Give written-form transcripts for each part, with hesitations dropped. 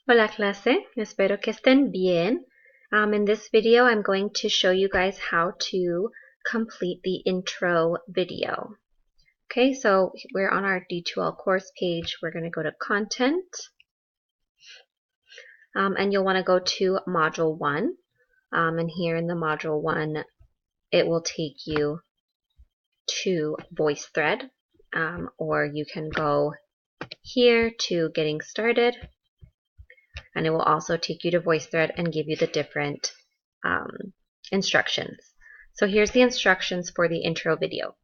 Hola clase, espero que estén bien. In this video, I'm going to show you guys how to complete the intro video. Okay, so we're on our D2L course page. We're going to go to Content, and you'll want to go to Module 1. And here in the Module 1, it will take you to VoiceThread, or you can go here to Getting Started. And it will also take you to VoiceThread and give you the different instructions. So here's the instructions for the intro video.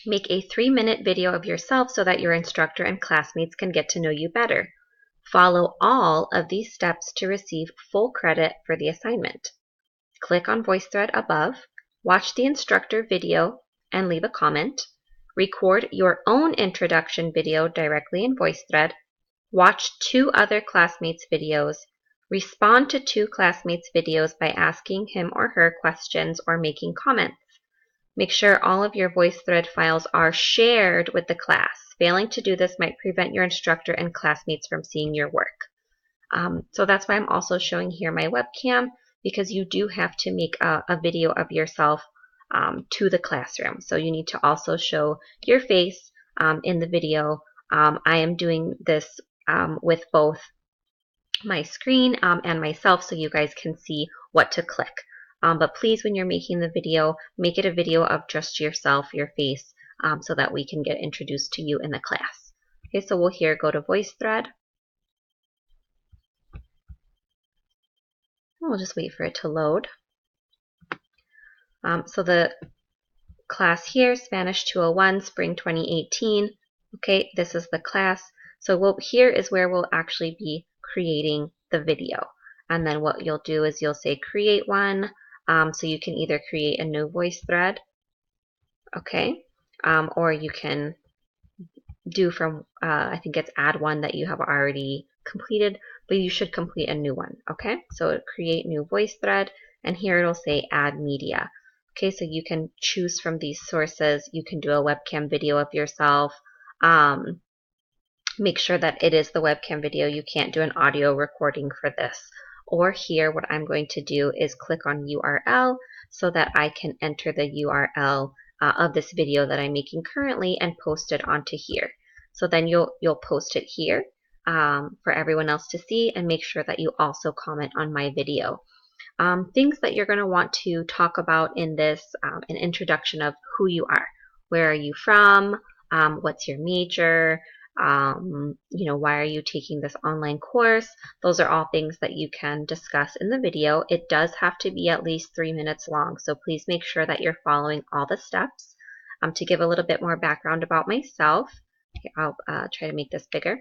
Make a 3-minute video of yourself so that your instructor and classmates can get to know you better. Follow all of these steps to receive full credit for the assignment. Click on VoiceThread above, watch the instructor video, and leave a comment. Record your own introduction video directly in VoiceThread. Watch 2 other classmates' videos. Respond to 2 classmates' videos by asking him or her questions or making comments. Make sure all of your VoiceThread files are shared with the class. Failing to do this might prevent your instructor and classmates from seeing your work. So that's why I'm also showing here my webcam, because you do have to make a video of yourself to the classroom. So you need to also show your face in the video. I am doing this with both my screen and myself so you guys can see what to click. But please, when you're making the video, make it a video of just yourself, your face, so that we can get introduced to you in the class. Okay, so we'll here go to VoiceThread. We'll just wait for it to load. So the class here, Spanish 201, Spring 2018. Okay, this is the class. So here is where we'll actually be creating the video. And then what you'll do is you'll say create one. So you can either create a new VoiceThread, okay, or you can do from, I think it's add one that you have already completed, but you should complete a new one, okay? So create new VoiceThread, and here it'll say add media. Okay, so you can choose from these sources. You can do a webcam video of yourself. Make sure that it is the webcam video. You can't do an audio recording for this. Or here, what I'm going to do is click on URL so that I can enter the URL of this video that I'm making currently and post it onto here. So then you'll post it here for everyone else to see, and make sure that you also comment on my video. Things that you're going to want to talk about in this, an introduction of who you are. Where are you from? What's your major? Why are you taking this online course? Those are all things that you can discuss in the video. It does have to be at least 3 minutes long, so please make sure that you're following all the steps. To give a little bit more background about myself, I'll try to make this bigger.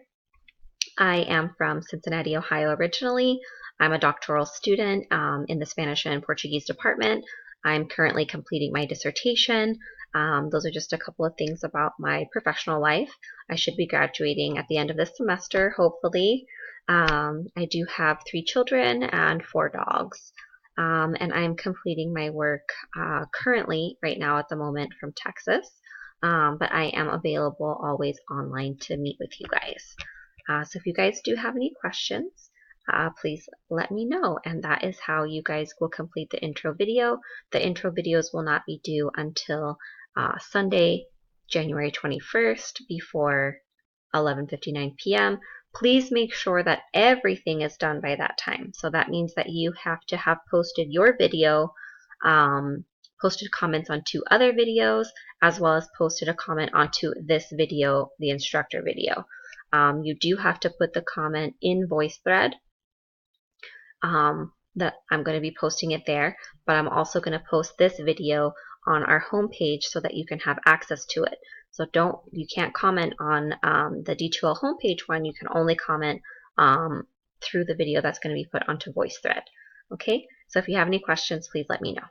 I am from Cincinnati, Ohio originally. I'm a doctoral student in the Spanish and Portuguese department. I'm currently completing my dissertation. Those are just a couple of things about my professional life. I should be graduating at the end of this semester, hopefully. I do have 3 children and 4 dogs. And I'm completing my work currently, right now at the moment, from Texas. But I am available always online to meet with you guys. So if you guys do have any questions, please let me know, and that is how you guys will complete the intro video. The intro videos will not be due until Sunday, January 21st before 11:59 p.m. Please make sure that everything is done by that time. So that means that you have to have posted your video, posted comments on 2 other videos, as well as posted a comment onto this video, the instructor video. You do have to put the comment in VoiceThread. That I'm going to be posting it there, but I'm also going to post this video on our homepage so that you can have access to it. So you can't comment on the D2L homepage one. You can only comment through the video that's going to be put onto VoiceThread. Okay, so if you have any questions, please let me know.